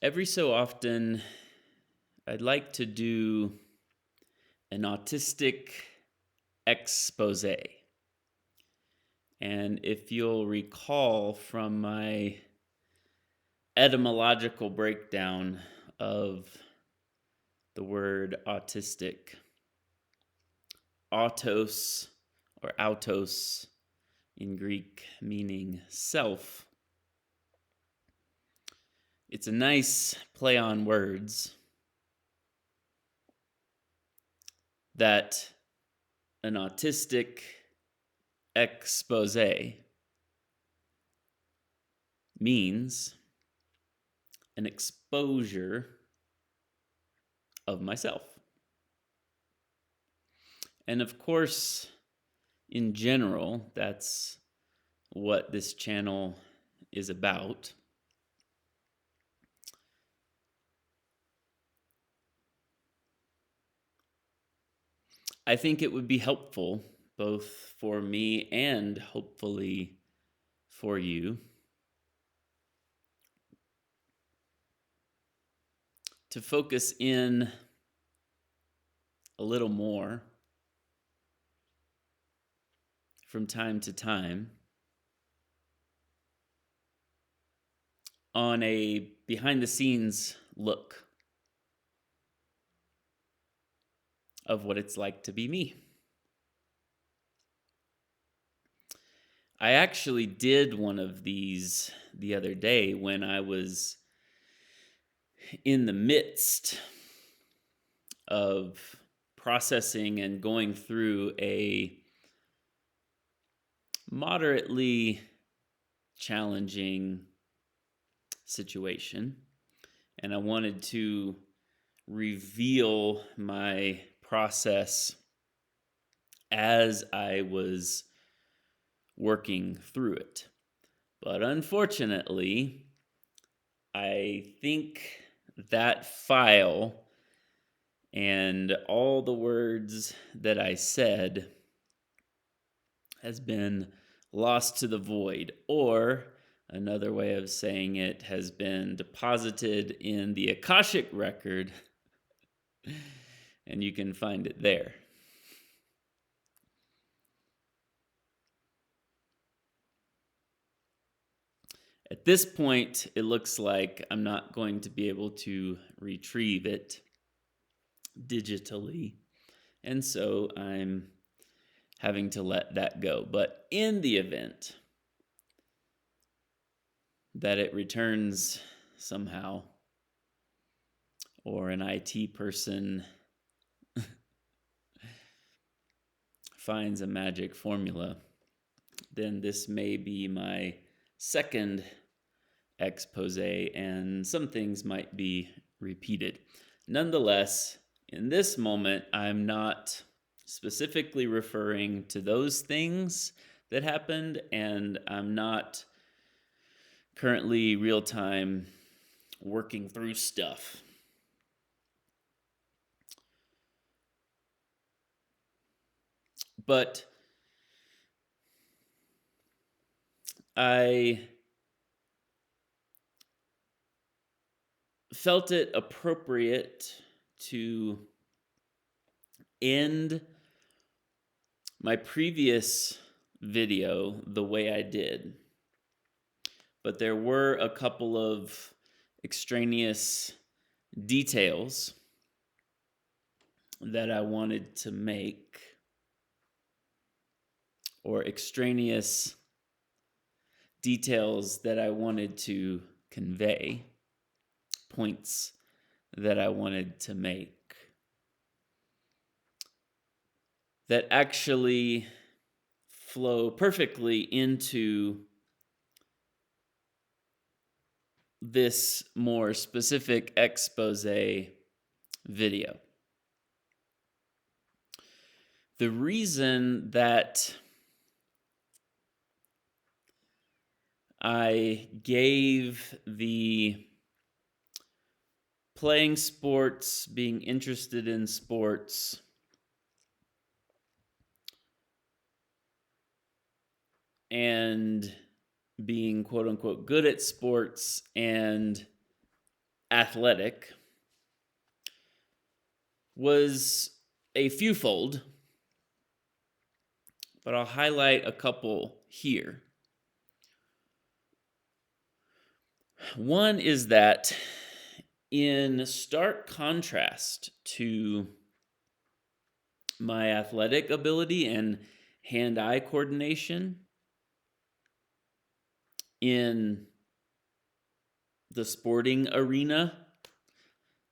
Every so often, I'd like to do an autistic expose. And if you'll recall from my etymological breakdown of the word autistic, autos or autos in Greek meaning self, it's a nice play on words that an autistic expose means an exposure of myself. And of course, in general, that's what this channel is about. I think it would be helpful, both for me and hopefully for you, to focus in a little more from time to time on a behind the scenes look of what it's like to be me. I actually did one of these the other day when I was in the midst of processing and going through a moderately challenging situation. And I wanted to reveal my process as I was working through it. But unfortunately, I think that file and all the words that I said has been lost to the void, or another way of saying it has been deposited in the Akashic record, and you can find it there. At this point, it looks like I'm not going to be able to retrieve it digitally, and so I'm having to let that go. But in the event that it returns somehow, or an IT person finds a magic formula, then this may be my second expose, and some things might be repeated. Nonetheless, in this moment, I'm not specifically referring to those things that happened, and I'm not currently real-time working through stuff. But I felt it appropriate to end my previous video the way I did. But there were a couple of extraneous details that I wanted to make, or extraneous details that I wanted to convey, points that I wanted to make, that actually flow perfectly into this more specific expose video. The reason that I gave the playing sports, being interested in sports, and being quote unquote good at sports, and athletic was a fewfold, but I'll highlight a couple here. One is that, in stark contrast to my athletic ability and hand-eye coordination in the sporting arena,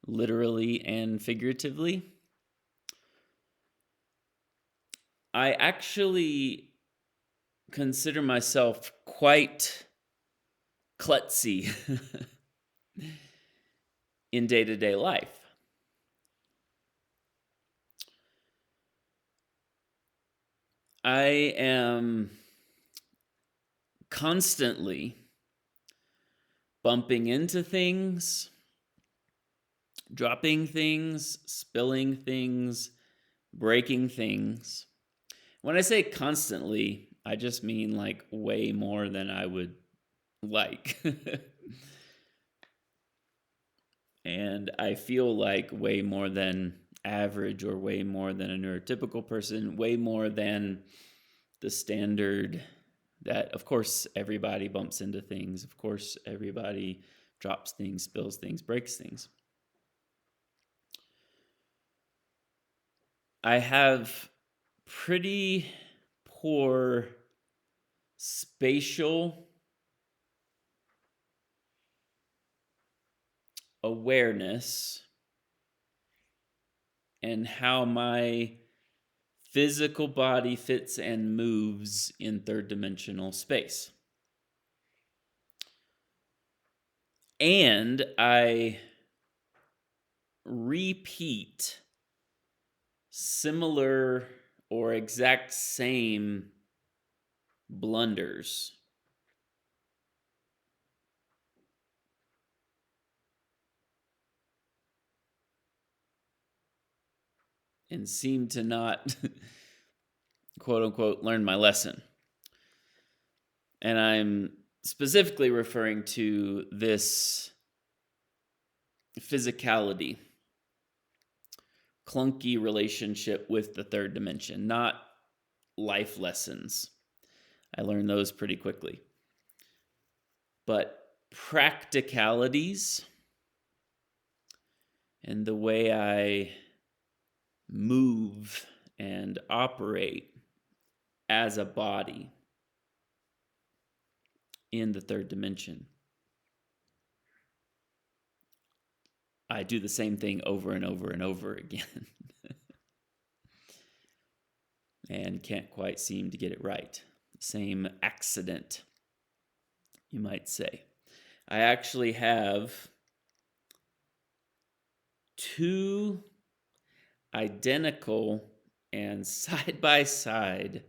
literally and figuratively, I actually consider myself quite klutzy in day-to-day life. I am constantly bumping into things, dropping things, spilling things, breaking things. When I say constantly, I just mean like way more than I would like. And I feel like way more than average, or way more than a neurotypical person, way more than the standard that, of course, everybody bumps into things. Of course, everybody drops things, spills things, breaks things. I have pretty poor spatial awareness and how my physical body fits and moves in third dimensional space. And I repeat similar or exact same blunders and seem to not, quote unquote, learn my lesson. And I'm specifically referring to this physicality, clunky relationship with the third dimension, not life lessons. I learned those pretty quickly. But practicalities and the way I move and operate as a body in the third dimension. I do the same thing over and over and over again and can't quite seem to get it right. Same accident, you might say. I actually have 2 identical and side-by-side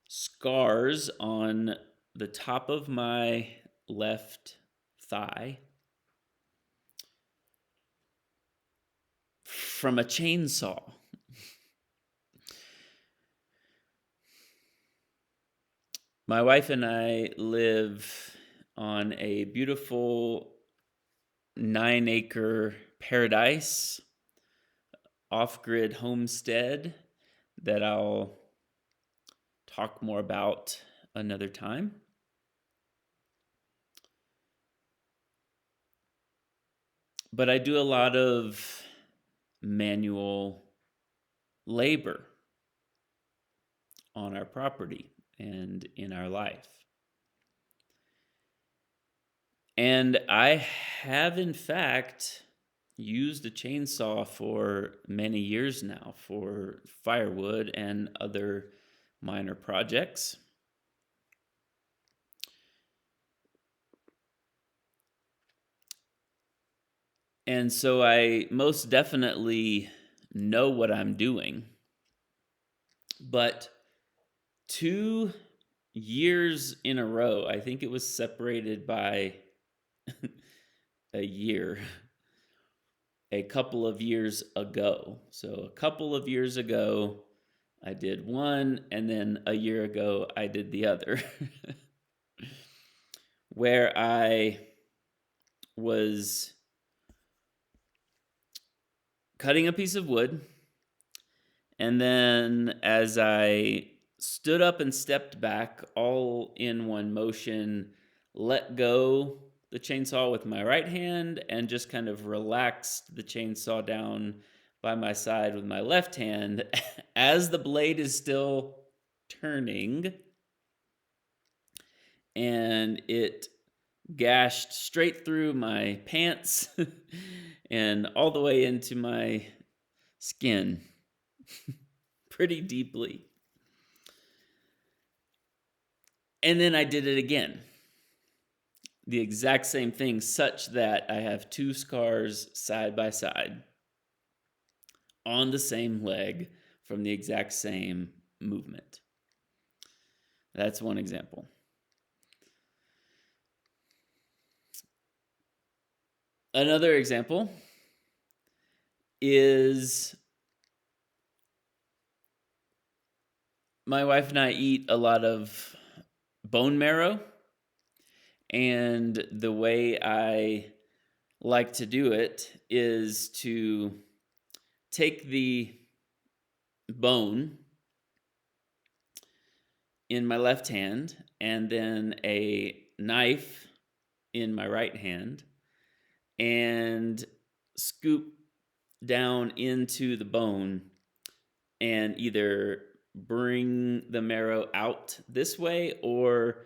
scars on the top of my left thigh from a chainsaw. My wife and I live on a beautiful 9-acre paradise off-grid homestead that I'll talk more about another time. But I do a lot of manual labor on our property and in our life. And I have, in fact, used a chainsaw for many years now for firewood and other minor projects. And so I most definitely know what I'm doing. But 2 years in a row, I think it was separated by a year, a couple of years ago. So a couple of years ago, I did one, and then a year ago, I did the other, where I was cutting a piece of wood. And then as I stood up and stepped back, all in one motion, let go the chainsaw with my right hand and just kind of relaxed the chainsaw down by my side with my left hand as the blade is still turning, and it gashed straight through my pants and all the way into my skin pretty deeply. And then I did it again. The exact same thing, such that I have two scars side by side on the same leg from the exact same movement. That's one example. Another example is my wife and I eat a lot of bone marrow, and the way I like to do it is to take the bone in my left hand and then a knife in my right hand and scoop down into the bone and either bring the marrow out this way or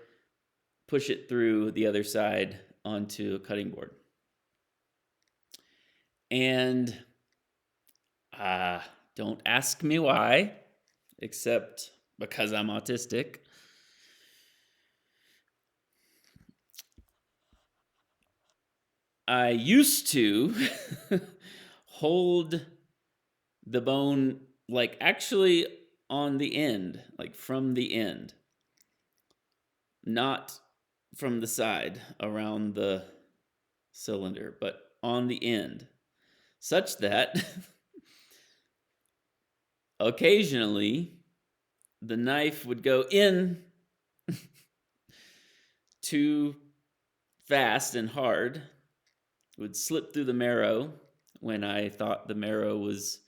push it through the other side onto a cutting board. And don't ask me why, except because I'm autistic. I used to hold the bone like actually on the end, like from the end, not from the side around the cylinder, but on the end, such that occasionally the knife would go in too fast and hard, would slip through the marrow when I thought the marrow was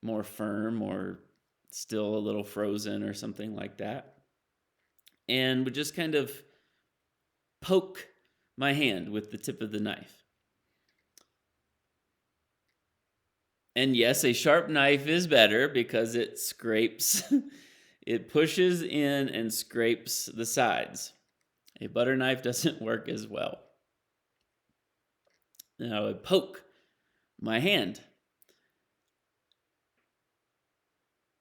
more firm or still a little frozen or something like that, and would just kind of poke my hand with the tip of the knife. And yes, a sharp knife is better because it scrapes, it pushes in and scrapes the sides. A butter knife doesn't work as well. And I would poke my hand.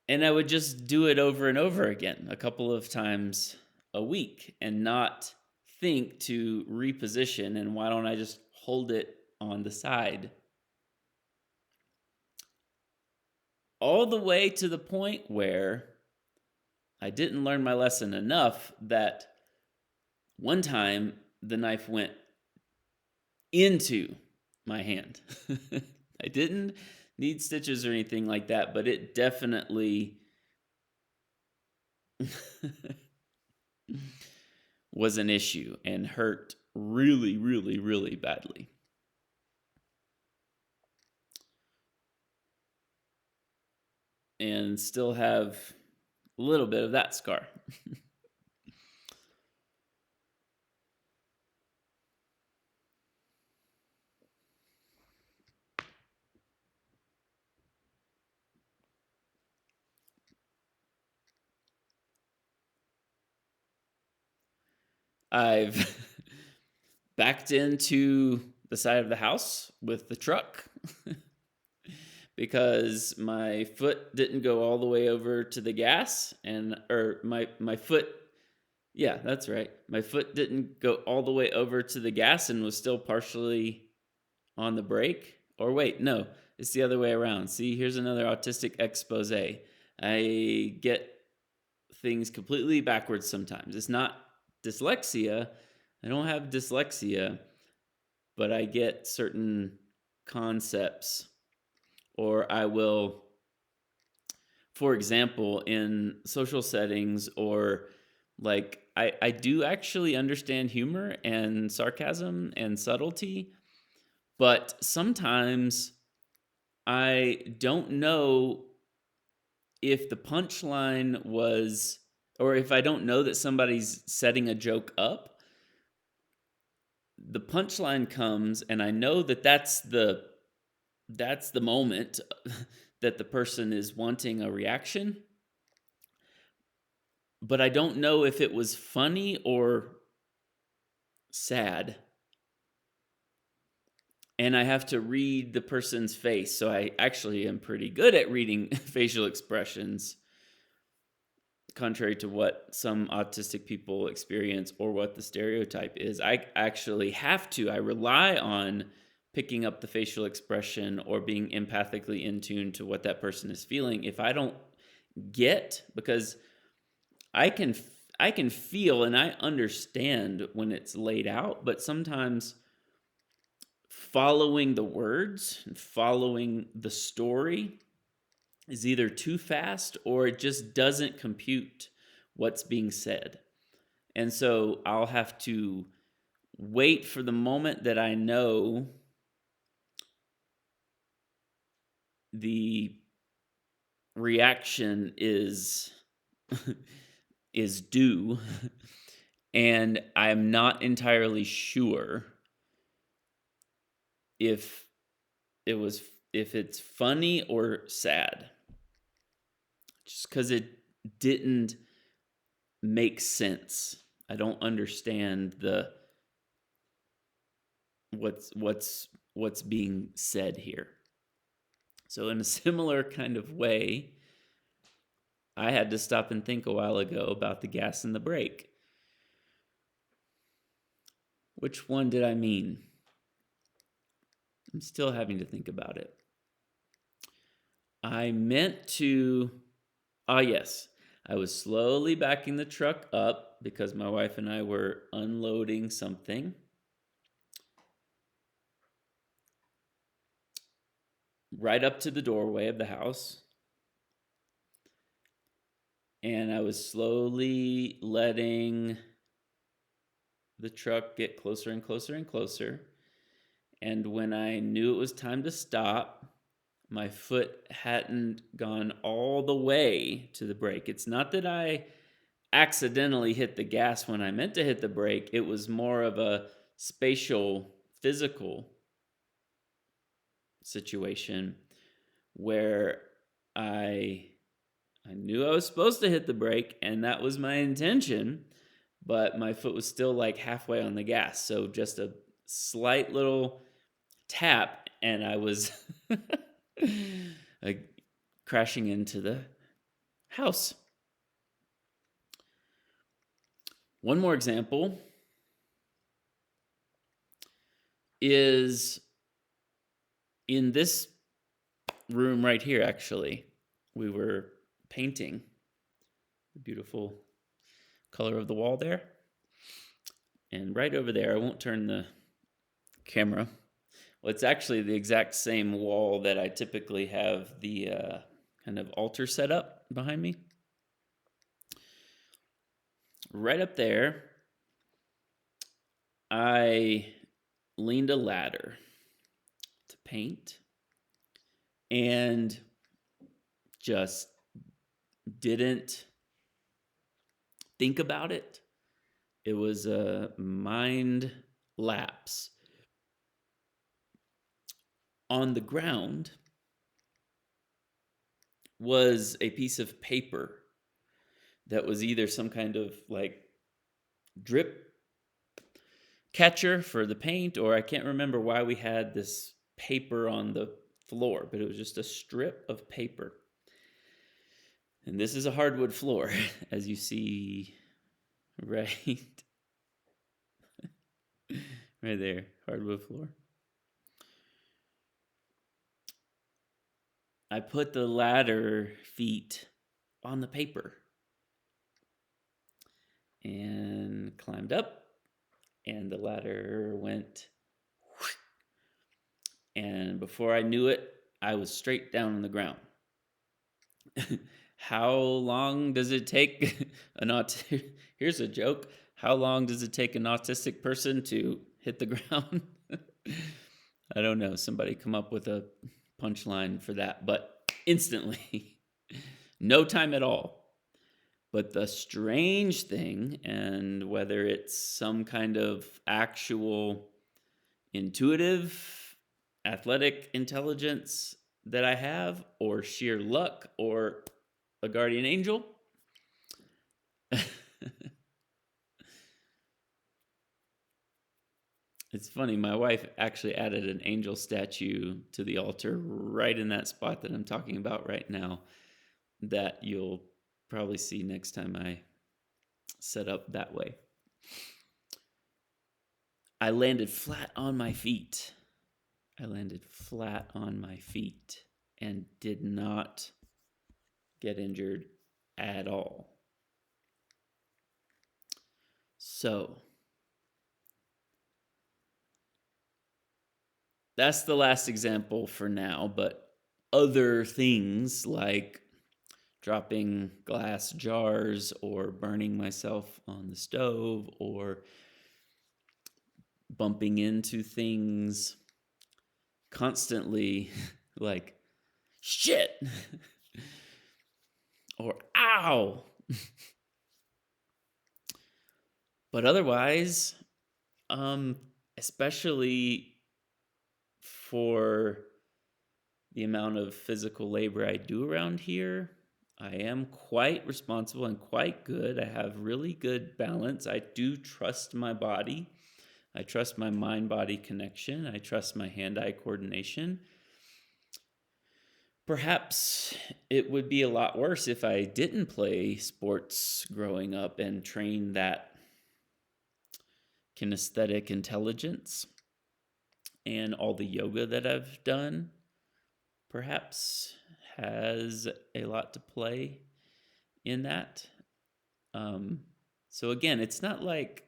And I would just do it over and over again, a couple of times a week, and not think to reposition and why don't I just hold it on the side? All the way to the point where I didn't learn my lesson enough that one time the knife went into my hand. I didn't need stitches or anything like that, but it definitely was an issue and hurt really, really, really badly. And still have a little bit of that scar. I've backed into the side of the house with the truck because my foot didn't go all the way over to the gas, or my foot, yeah, that's right. My foot didn't go all the way over to the gas and was still partially on the brake. Or wait, no, it's the other way around. See, here's another autistic expose. I get things completely backwards sometimes. It's not dyslexia. I don't have dyslexia, but I get certain concepts, or I will, for example, in social settings, or like I do actually understand humor and sarcasm and subtlety, but sometimes I don't know if the punchline was, or if I don't know that somebody's setting a joke up, the punchline comes and I know that that's the moment that the person is wanting a reaction, but I don't know if it was funny or sad. And I have to read the person's face. So I actually am pretty good at reading facial expressions, contrary to what some autistic people experience or what the stereotype is. I actually have to. I rely on picking up the facial expression or being empathically in tune to what that person is feeling. If I don't get, because I can I can feel and I understand when it's laid out, but sometimes following the words and following the story is either too fast or it just doesn't compute what's being said. And so I'll have to wait for the moment that I know the reaction is is due, and I'm not entirely sure if it was if it's funny or sad, just because it didn't make sense. I don't understand the what's being said here. So in a similar kind of way, I had to stop and think a while ago about the gas and the brake. Which one did I mean? I'm still having to think about it. I meant to, yes. I was slowly backing the truck up because my wife and I were unloading something. Right up to the doorway of the house. And I was slowly letting the truck get closer and closer and closer. And when I knew it was time to stop, my foot hadn't gone all the way to the brake. It's not that I accidentally hit the gas when I meant to hit the brake. It was more of a spatial, physical situation where I knew I was supposed to hit the brake and that was my intention, but my foot was still like halfway on the gas. So just a slight little tap and I was like crashing into the house. One more example is in this room right here, actually. We were painting the beautiful color of the wall there. And right over there, I won't turn the camera. Well, it's actually the exact same wall that I typically have the kind of altar set up behind me. Right up there, I leaned a ladder to paint and just didn't think about it. It was a mind lapse. On the ground was a piece of paper that was either some kind of like drip catcher for the paint, or I can't remember why we had this paper on the floor, but it was just a strip of paper. And this is a hardwood floor, as you see right right there, hardwood floor. I put the ladder feet on the paper and climbed up, and the ladder went, and before I knew it, I was straight down on the ground. How long does it take here's a joke. How long does it take an autistic person to hit the ground? I don't know. Somebody come up with a punchline for that, but instantly, no time at all. But the strange thing, and whether it's some kind of actual intuitive, athletic intelligence that I have, or sheer luck, or a guardian angel, it's funny. My wife actually added an angel statue to the altar right in that spot that I'm talking about right now, that you'll probably see next time I set up that way. I landed flat on my feet. And did not get injured at all. So that's the last example for now, but other things like dropping glass jars or burning myself on the stove or bumping into things constantly, like shit or ow. But otherwise, especially for the amount of physical labor I do around here, I am quite responsible and quite good. I have really good balance. I do trust my body. I trust my mind-body connection. I trust my hand-eye coordination. Perhaps it would be a lot worse if I didn't play sports growing up and train that kinesthetic intelligence, and all the yoga that I've done perhaps has a lot to play in that. So again, it's not like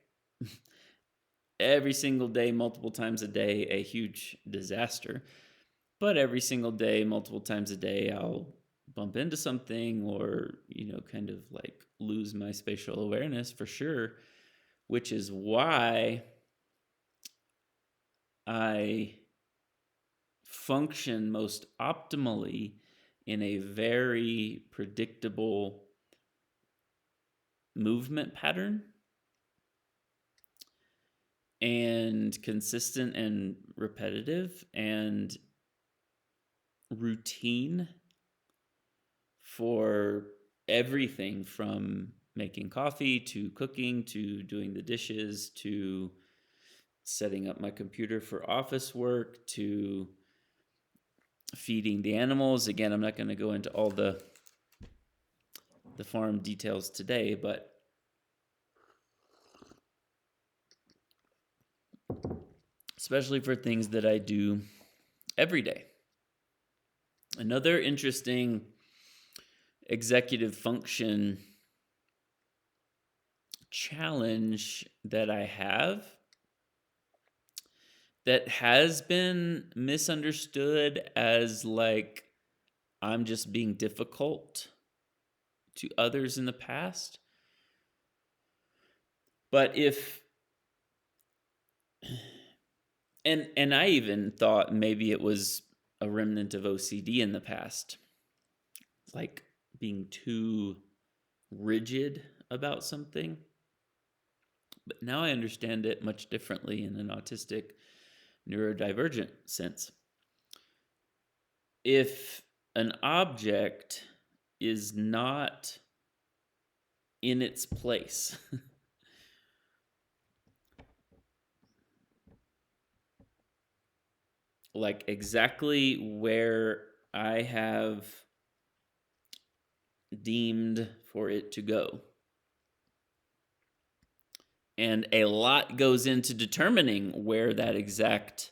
every single day, multiple times a day, a huge disaster, but every single day, multiple times a day, I'll bump into something or, kind of like lose my spatial awareness for sure, which is why I function most optimally in a very predictable movement pattern and consistent and repetitive and routine for everything from making coffee to cooking to doing the dishes to setting up my computer for office work to feeding the animals. Again, I'm not going to go into all the farm details today, but especially for things that I do every day. Another interesting executive function challenge that I have that has been misunderstood as like I'm just being difficult to others in the past. But and I even thought maybe it was a remnant of OCD in the past, like being too rigid about something. But now I understand it much differently in an autistic neurodivergent sense. If an object is not in its place, like exactly where I have deemed for it to go, and a lot goes into determining where that exact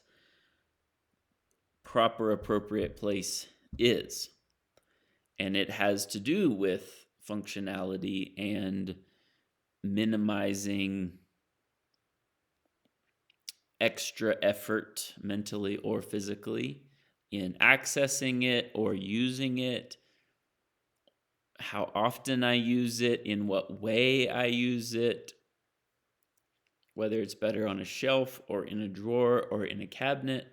proper appropriate place is, and it has to do with functionality and minimizing extra effort mentally or physically in accessing it or using it, how often I use it, in what way I use it, whether it's better on a shelf or in a drawer or in a cabinet.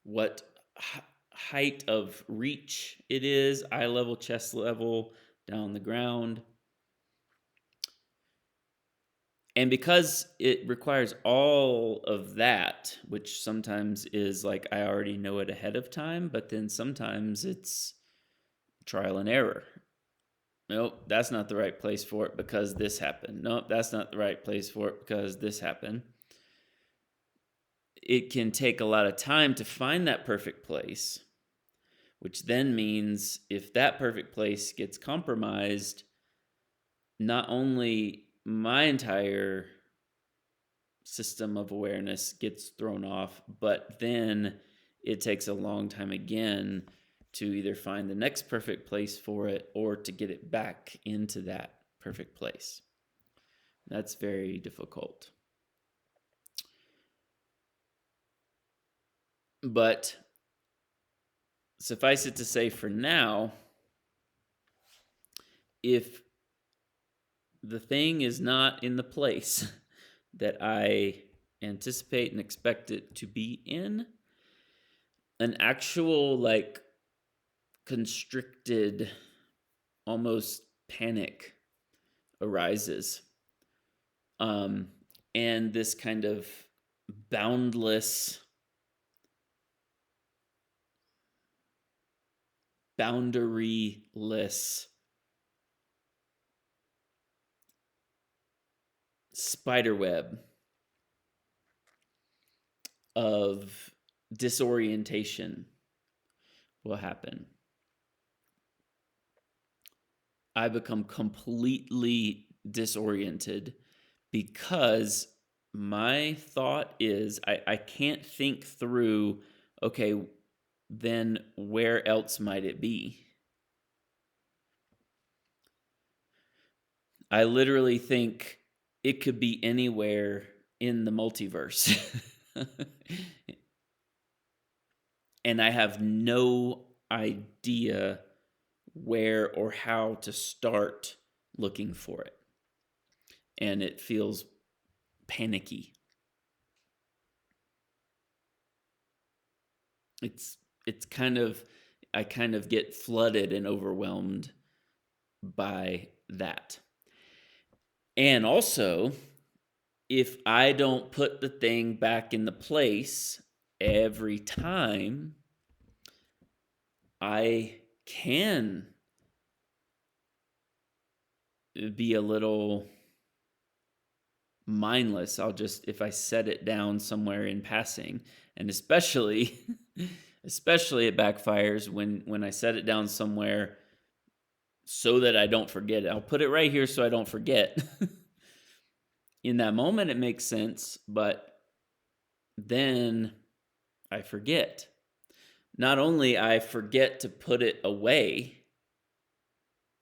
what height of reach it is, eye level, chest level, down the ground. And because it requires all of that, which sometimes is like I already know it ahead of time, but then sometimes it's trial and error. Nope, that's not the right place for it because this happened. Nope, that's not the right place for it because this happened. It can take a lot of time to find that perfect place, which then means if that perfect place gets compromised, not only my entire system of awareness gets thrown off, but then it takes a long time again to either find the next perfect place for it or to get it back into that perfect place. That's very difficult. But suffice it to say for now, if the thing is not in the place that I anticipate and expect it to be in, an actual like constricted, almost panic arises. And this kind of boundless, boundaryless spiderweb of disorientation will happen. I become completely disoriented because my thought is I can't think through, okay, then where else might it be? I literally think it could be anywhere in the multiverse. And I have no idea where or how to start looking for it. And it feels panicky. It's kind of, I kind of get flooded and overwhelmed by that. And also, if I don't put the thing back in the place every time, I can be a little mindless. If I set it down somewhere in passing, and especially it backfires when I set it down somewhere so that I don't forget it. I'll put it right here so I don't forget. In that moment, it makes sense, but then I forget. Not only I forget to put it away,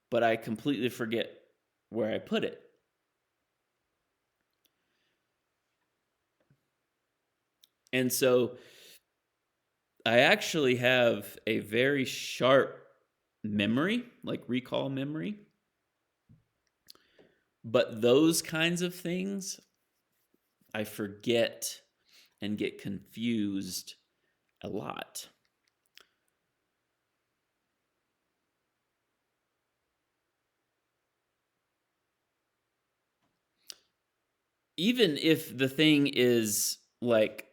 but I completely forget where I put it. And so I actually have a very sharp memory, like recall memory. But those kinds of things, I forget and get confused a lot. Even if the thing is like,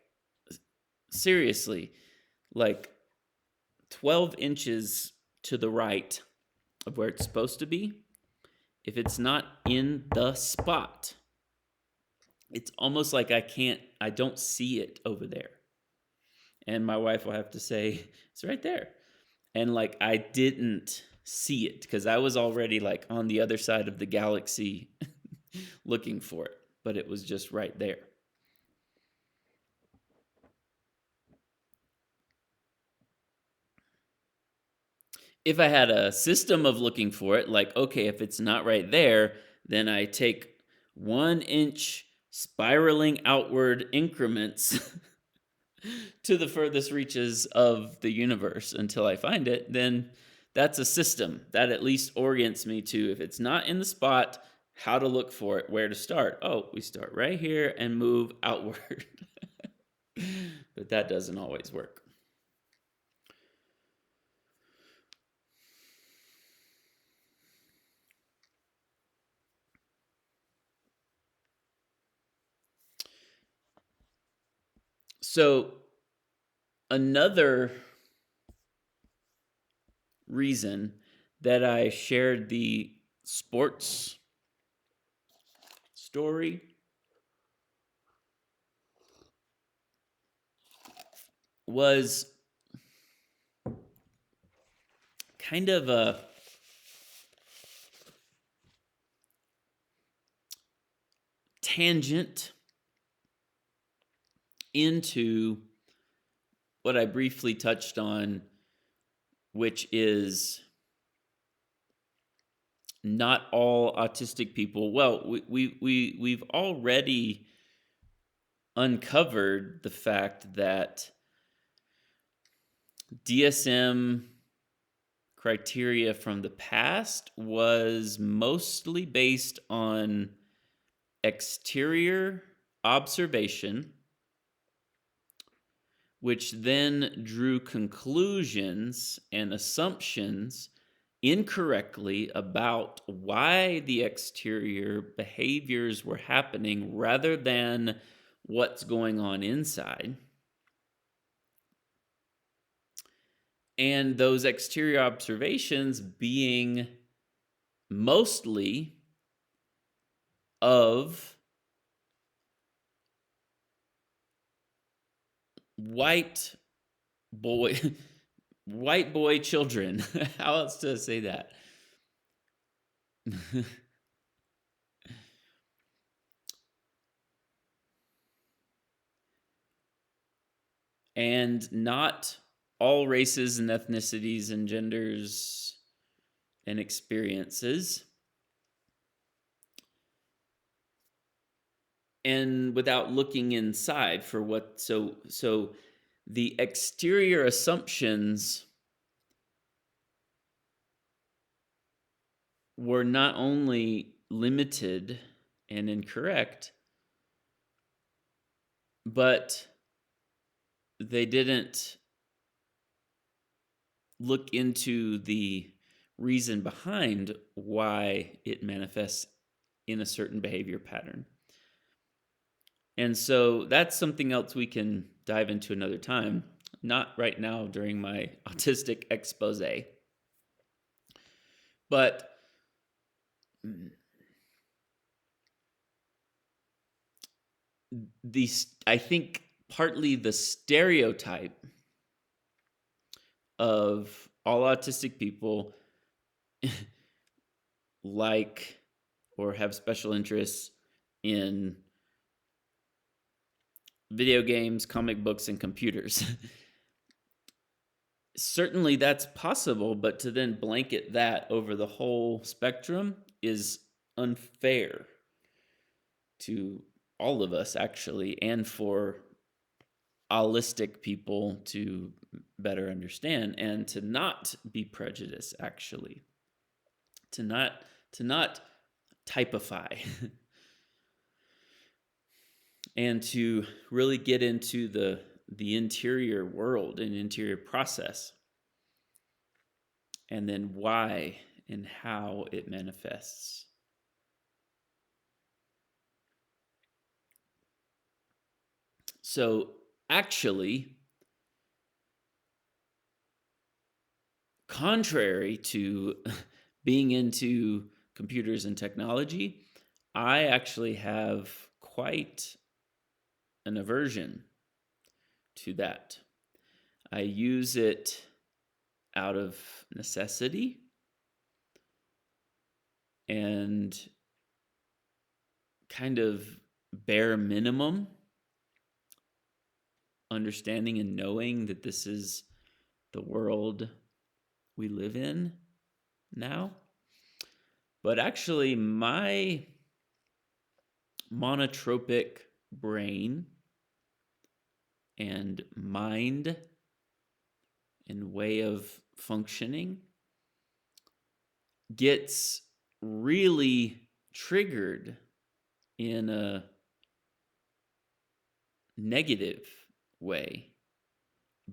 seriously, like 12 inches to the right of where it's supposed to be, if it's not in the spot, it's almost like I don't see it over there. And my wife will have to say, it's right there. And like, I didn't see it because I was already like on the other side of the galaxy looking for it, but it was just right there. If I had a system of looking for it, like, okay, if it's not right there, then I take 1 inch spiraling outward increments to the furthest reaches of the universe until I find it, then that's a system that at least orients me to, if it's not in the spot, how to look for it, where to start. Oh, we start right here and move outward. But that doesn't always work. So another reason that I shared the sports story was kind of a tangent into what I briefly touched on, which is not all autistic people. Well, we've already uncovered the fact that DSM criteria from the past was mostly based on exterior observation, which then drew conclusions and assumptions incorrectly about why the exterior behaviors were happening rather than what's going on inside. And those exterior observations being mostly of white boy white boy children. How else to say that? And not all races and ethnicities and genders and experiences. And without looking inside for what, so the exterior assumptions were not only limited and incorrect, but they didn't look into the reason behind why it manifests in a certain behavior pattern. And so that's something else we can dive into another time, not right now during my autistic expose. But I think partly the stereotype of all autistic people like or have special interests in video games, comic books, and computers. Certainly that's possible, but to then blanket that over the whole spectrum is unfair to all of us, actually, and for allistic people to better understand and to not be prejudiced, actually. To not typify. And to really get into the interior world and interior process, and then why and how it manifests. So actually, contrary to being into computers and technology, I actually have quite an aversion to that. I use it out of necessity and kind of bare minimum understanding and knowing that this is the world we live in now. But actually, my monotropic brain and mind and way of functioning gets really triggered in a negative way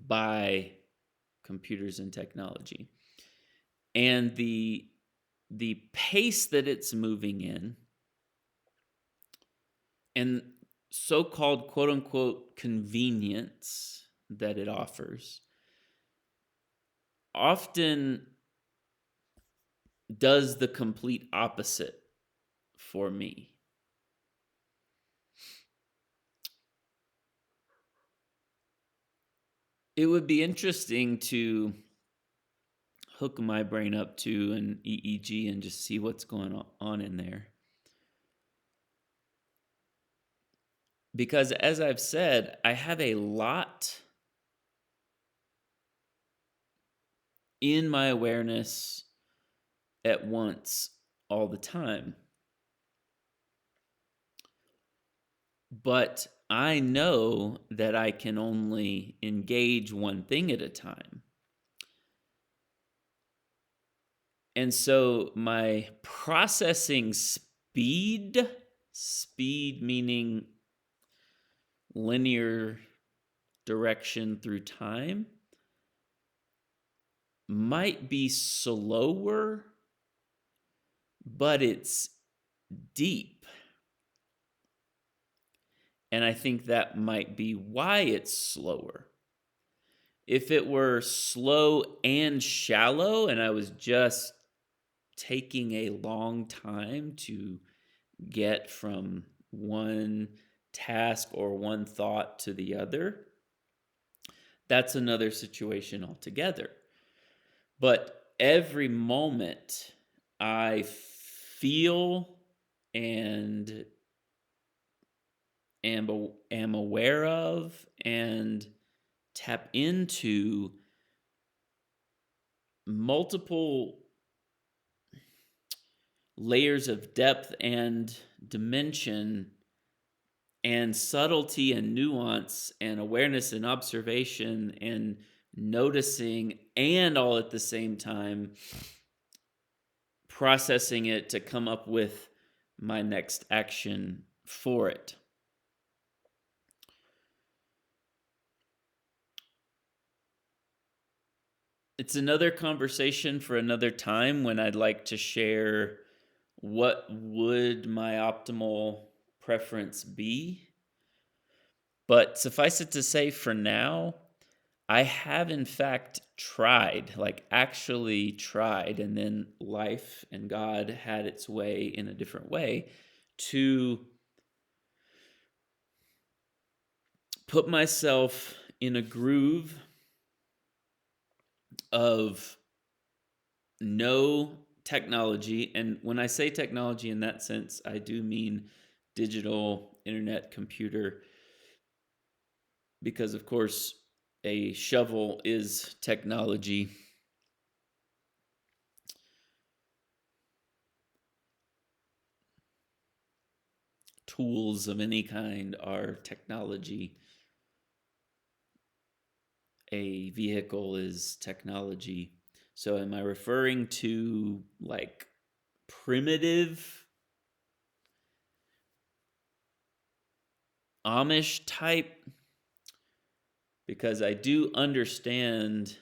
by computers and technology. And the pace that it's moving in, and so-called quote unquote convenience that it offers often does the complete opposite for me. It would be interesting to hook my brain up to an EEG and just see what's going on in there. Because as I've said, I have a lot in my awareness at once all the time. But I know that I can only engage one thing at a time. And so my processing speed meaning linear direction through time, might be slower, but it's deep. And I think that might be why it's slower. If it were slow and shallow, and I was just taking a long time to get from one task or one thought to the other, that's another situation altogether. But every moment I feel and am aware of and tap into multiple layers of depth and dimension and subtlety and nuance and awareness and observation and noticing, and all at the same time processing it to come up with my next action for it. It's another conversation for another time when I'd like to share what would my optimal preference be. But suffice it to say, for now, I have in fact tried, like actually tried, and then life and God had its way in a different way to put myself in a groove of no technology. And when I say technology in that sense, I do mean digital, internet, computer, because of course a shovel is technology. Tools of any kind are technology. A vehicle is technology. So am I referring to like primitive Amish type? Because I do understand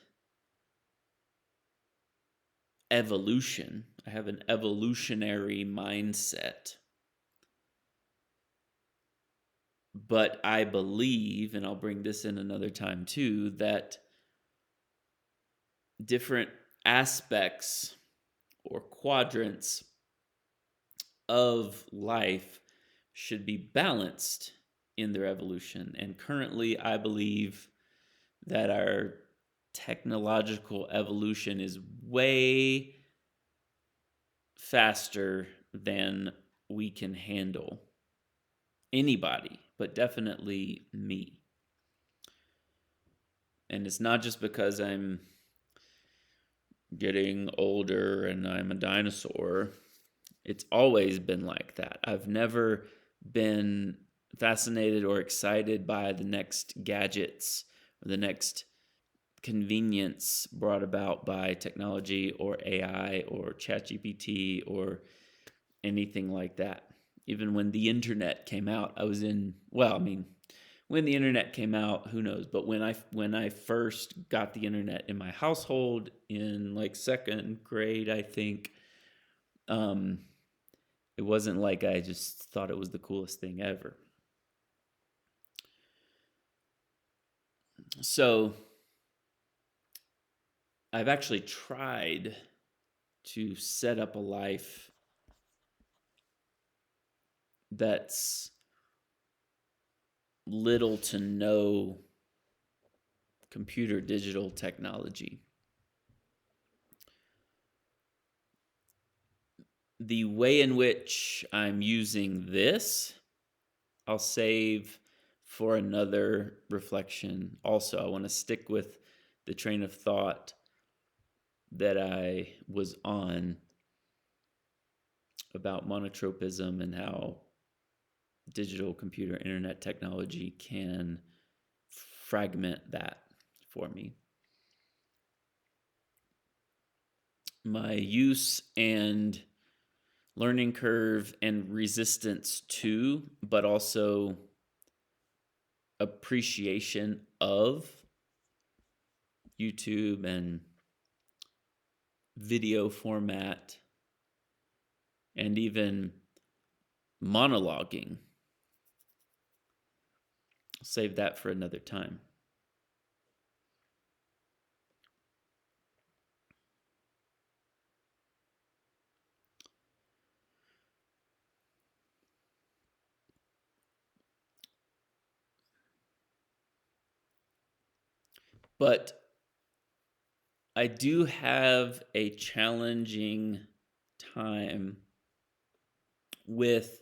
evolution. I have an evolutionary mindset. But I believe, and I'll bring this in another time too, that different aspects or quadrants of life should be balanced in their evolution. And currently, I believe that our technological evolution is way faster than we can handle. Anybody, but definitely me. And it's not just because I'm getting older and I'm a dinosaur. It's always been like that. I've never been fascinated or excited by the next gadgets or the next convenience brought about by technology or AI or ChatGPT or anything like that. Even when the internet came out, when the internet came out, who knows? But when I first got the internet in my household in like second grade, I think, it wasn't like I just thought it was the coolest thing ever. So I've actually tried to set up a life that's little to no computer digital technology. The way in which I'm using this, I'll save for another reflection. Also, I want to stick with the train of thought that I was on about monotropism and how digital computer internet technology can fragment that for me. My use and learning curve and resistance to, but also appreciation of YouTube and video format and even monologuing. I'll save that for another time. But I do have a challenging time with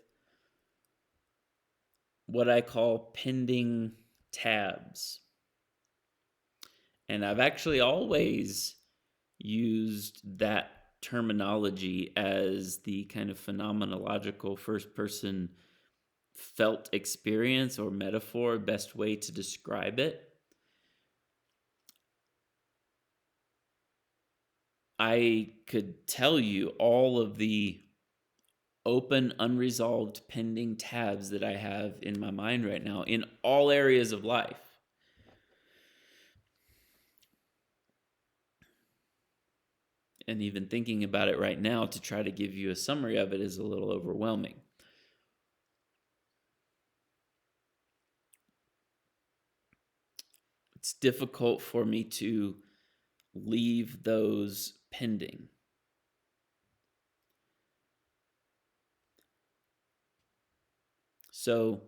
what I call pending tabs. And I've actually always used that terminology as the kind of phenomenological first person felt experience or metaphor, best way to describe it. I could tell you all of the open, unresolved, pending tabs that I have in my mind right now in all areas of life. And even thinking about it right now to try to give you a summary of it is a little overwhelming. It's difficult for me to leave those pending. So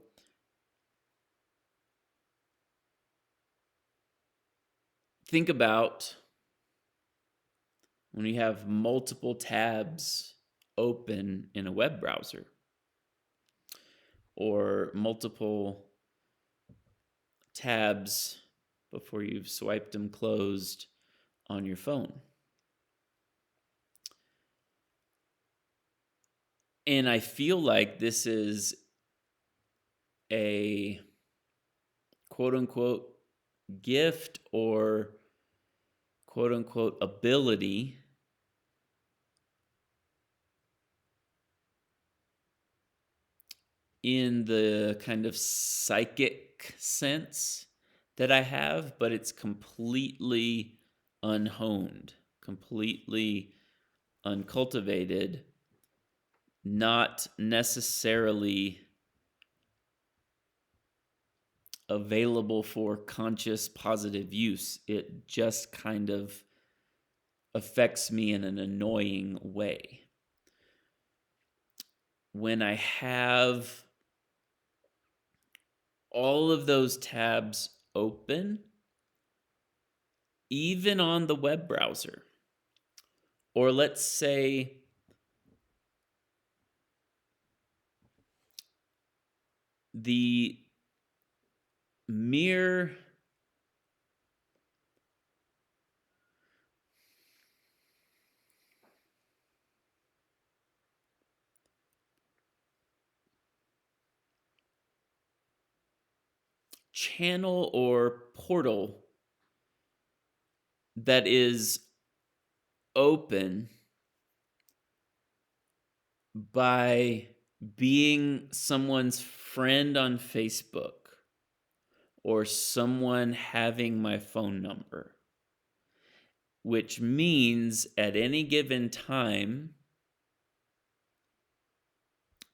think about when you have multiple tabs open in a web browser or multiple tabs before you've swiped them closed on your phone. And I feel like this is a quote unquote gift or quote unquote ability in the kind of psychic sense that I have, but it's completely unhoned, completely uncultivated, not necessarily available for conscious positive use. It just kind of affects me in an annoying way. When I have all of those tabs open, even on the web browser, or let's say the mere channel or portal that is open by being someone's friend on Facebook or someone having my phone number, which means at any given time,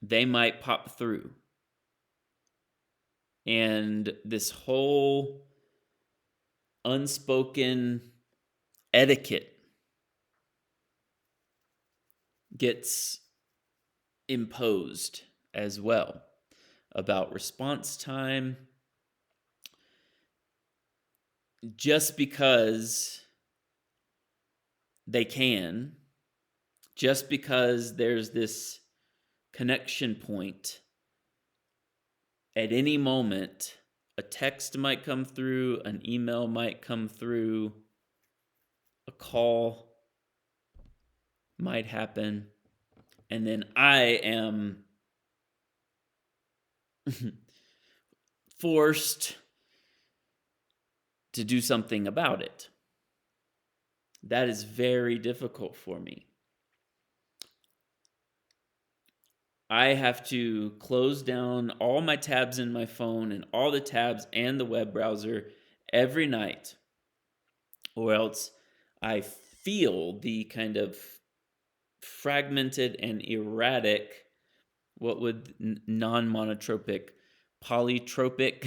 they might pop through. And this whole unspoken etiquette gets imposed as well about response time, just because they can, just because there's this connection point. At any moment, a text might come through, an email might come through, a call might happen, and then I am forced to do something about it. That is very difficult for me. I have to close down all my tabs in my phone and all the tabs and the web browser every night, or else I feel the kind of fragmented and erratic, what would non-monotropic, polytropic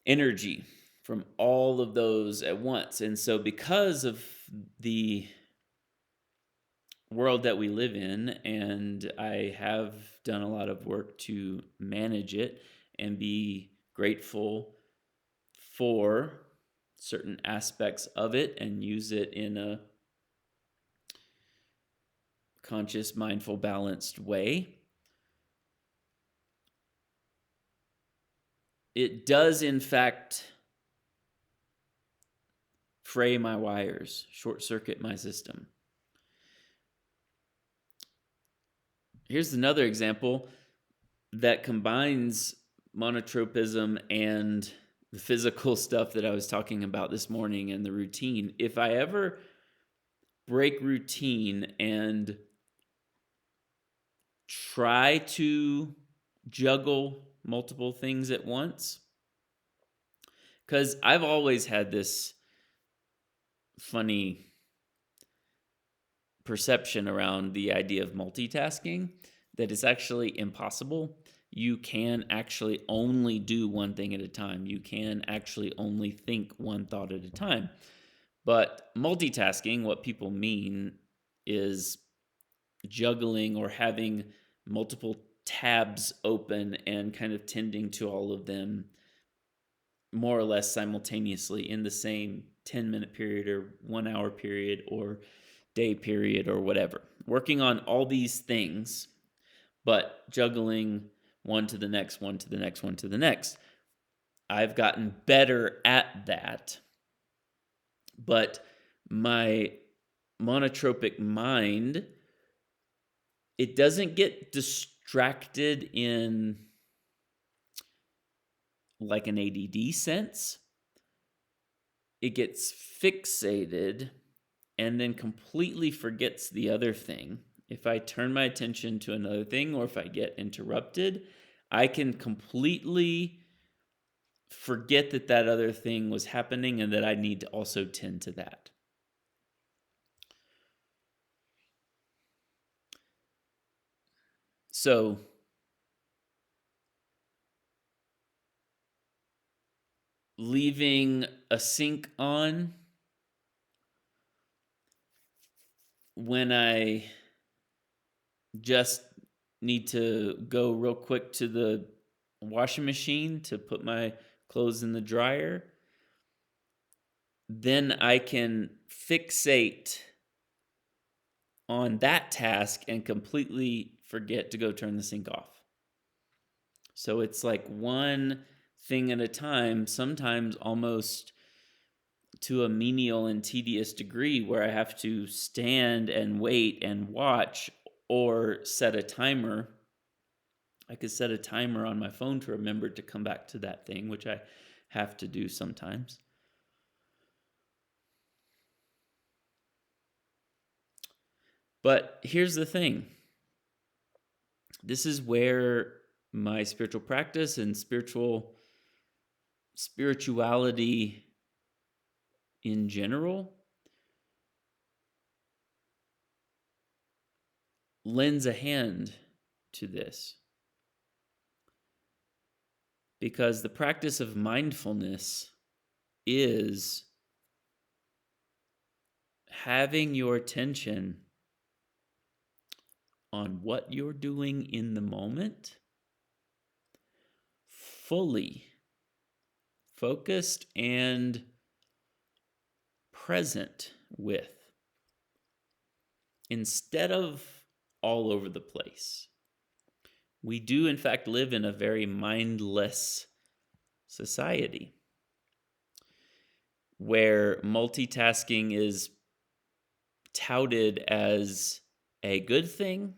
energy from all of those at once. And so because of the world that we live in, and I have done a lot of work to manage it and be grateful for certain aspects of it and use it in a conscious, mindful, balanced way, it does in fact fray my wires, short circuit my system. Here's another example that combines monotropism and the physical stuff that I was talking about this morning and the routine. If I ever break routine and try to juggle multiple things at once, because I've always had this funny perception around the idea of multitasking that it's actually impossible. You can actually only do one thing at a time. You can actually only think one thought at a time. But multitasking, what people mean is juggling or having multiple tabs open and kind of tending to all of them more or less simultaneously in the same 10-minute period or 1 hour period or day period or whatever. Working on all these things, but juggling one to the next, one to the next, one to the next. I've gotten better at that. But my monotropic mind, it doesn't get distracted in like an ADD sense. It gets fixated and then completely forgets the other thing. If I turn my attention to another thing or if I get interrupted, I can completely forget that that other thing was happening and that I need to also tend to that. So leaving a sink on when I just need to go real quick to the washing machine to put my clothes in the dryer, then I can fixate on that task and completely forget to go turn the sink off. So it's like one thing at a time, sometimes almost to a menial and tedious degree where I have to stand and wait and watch or set a timer. I could set a timer on my phone to remember to come back to that thing, which I have to do sometimes. But here's the thing. This is where my spiritual practice and spirituality in general lends a hand to this. Because the practice of mindfulness is having your attention on what you're doing in the moment, fully focused and present with, instead of all over the place. We do, in fact, live in a very mindless society where multitasking is touted as a good thing,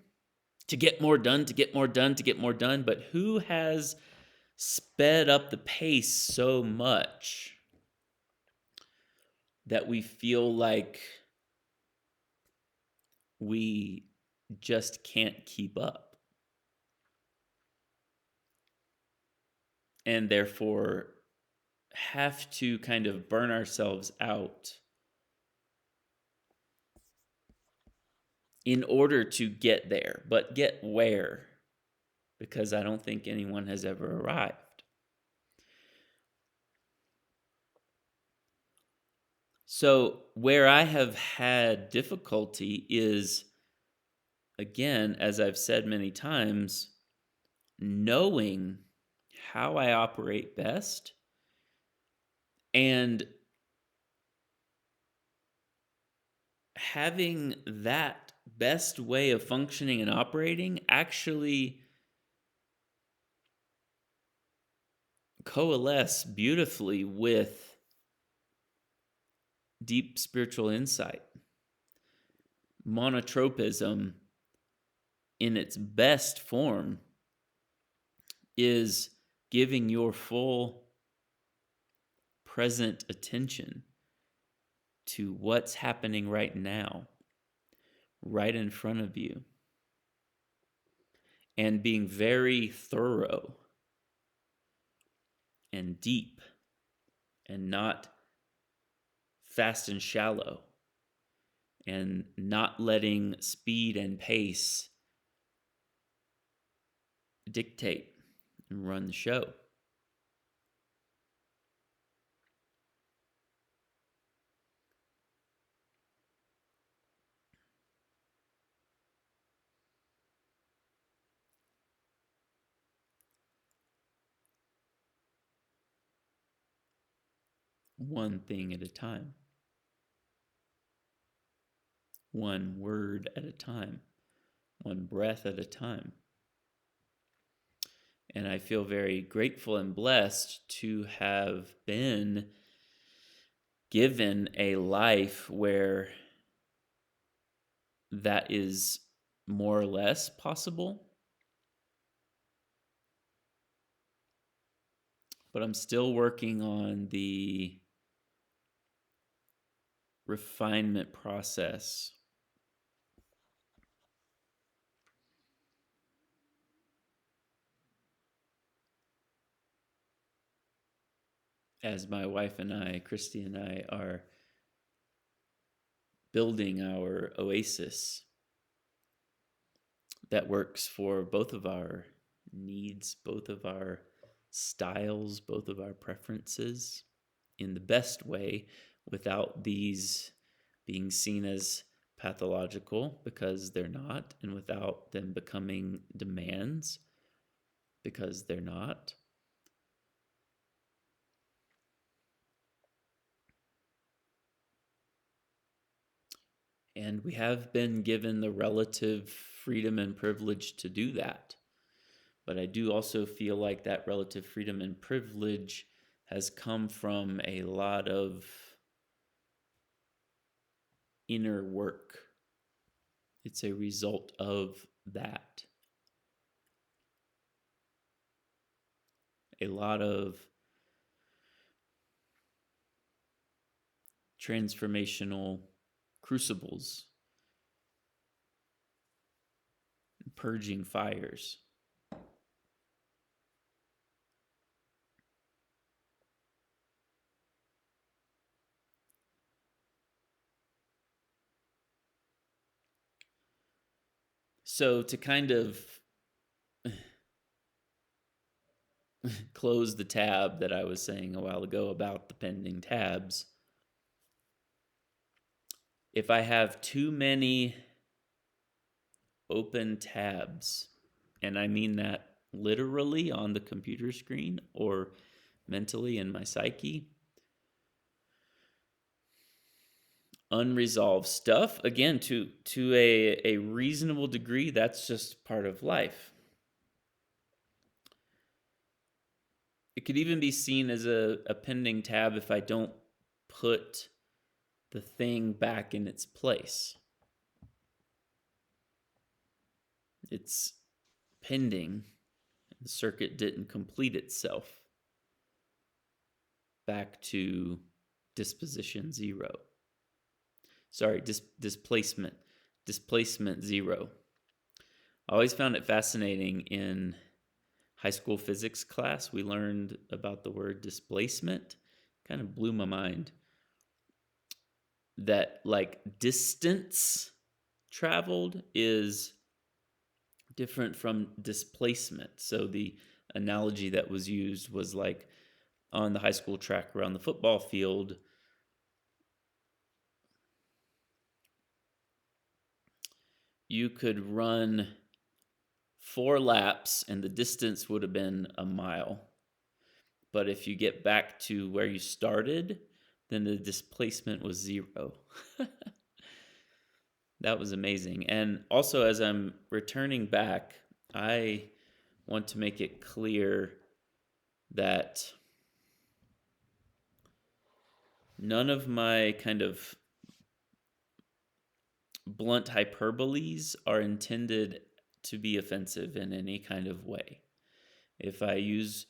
to get more done, to get more done, to get more done. But who has sped up the pace so much that we feel like we just can't keep up, and therefore have to kind of burn ourselves out in order to get there? But get where? Because I don't think anyone has ever arrived. So where I have had difficulty is, again, as I've said many times, knowing how I operate best and having that best way of functioning and operating actually coalesce beautifully with deep spiritual insight. Monotropism in its best form is giving your full present attention to what's happening right now, right in front of you, and being very thorough and deep and not fast and shallow, and not letting speed and pace dictate and run the show. One thing at a time, one word at a time, one breath at a time. And I feel very grateful and blessed to have been given a life where that is more or less possible. But I'm still working on the refinement process. As my wife and I, Christy and I, are building our oasis that works for both of our needs, both of our styles, both of our preferences in the best way, without these being seen as pathological, because they're not, and without them becoming demands, because they're not. And we have been given the relative freedom and privilege to do that. But I do also feel like that relative freedom and privilege has come from a lot of inner work. It's a result of that. A lot of transformational crucibles, purging fires. So to kind of close the tab that I was saying a while ago about the pending tabs. If I have too many open tabs, and I mean that literally on the computer screen or mentally in my psyche, unresolved stuff, again, to a reasonable degree, that's just part of life. It could even be seen as a pending tab if I don't put the thing back in its place. It's pending. The circuit didn't complete itself back to disposition 0. Sorry, displacement 0. I always found it fascinating in high school physics class. We learned about the word displacement. Kind of blew my mind. That like distance traveled is different from displacement. So the analogy that was used was like on the high school track around the football field, you could run 4 laps and the distance would have been a mile. But if you get back to where you started, then the displacement was 0. That was amazing. And also, as I'm returning back, I want to make it clear that none of my kind of blunt hyperboles are intended to be offensive in any kind of way. If I use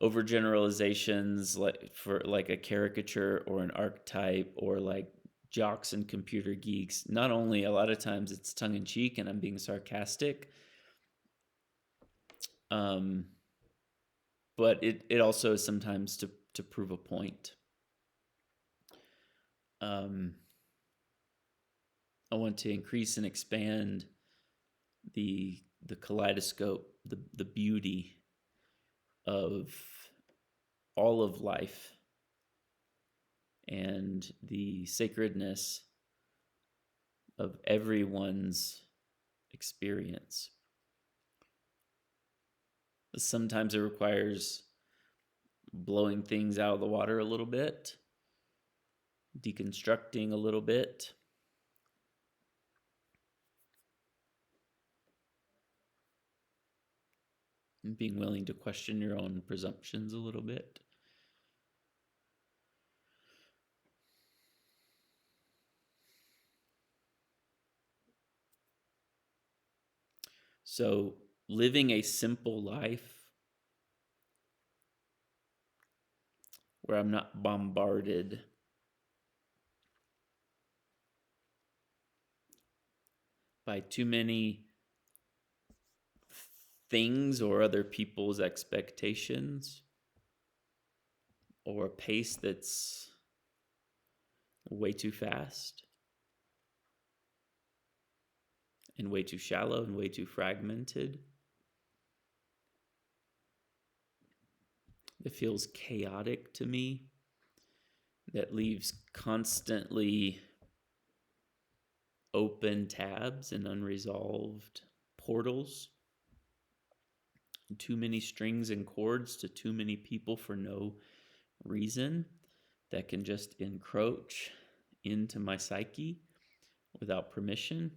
overgeneralizations like for like a caricature or an archetype or like jocks and computer geeks, not only a lot of times it's tongue-in-cheek and I'm being sarcastic, but it also is sometimes to prove a point. I want to increase and expand the kaleidoscope, the beauty of all of life and the sacredness of everyone's experience. Sometimes it requires blowing things out of the water a little bit, deconstructing a little bit, and being willing to question your own presumptions a little bit. So, living a simple life where I'm not bombarded by too many things or other people's expectations, or a pace that's way too fast and way too shallow and way too fragmented. It feels chaotic to me. That leaves constantly open tabs and unresolved portals. Too many strings and chords to too many people for no reason that can just encroach into my psyche without permission.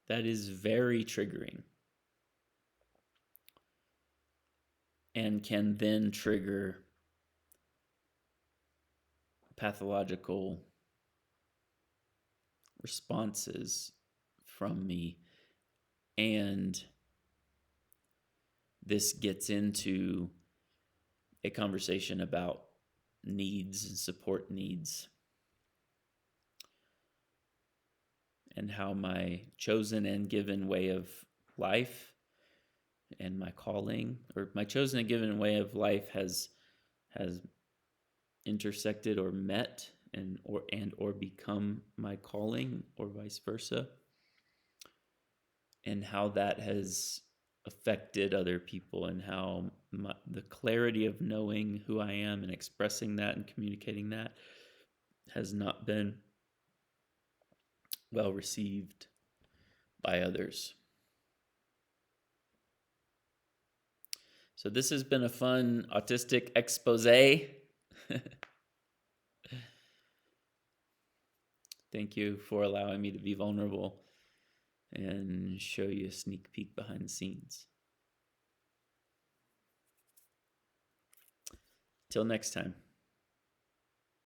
That is very triggering and can then trigger pathological responses from me. And this gets into a conversation about needs and support needs, and how my chosen and given way of life and my calling, or my chosen and given way of life has intersected or met and or become my calling, or vice versa. and how that has affected other people, and how the clarity of knowing who I am and expressing that and communicating that has not been well received by others. So this has been a fun autistic expose. Thank you for allowing me to be vulnerable and show you a sneak peek behind the scenes. Till next time.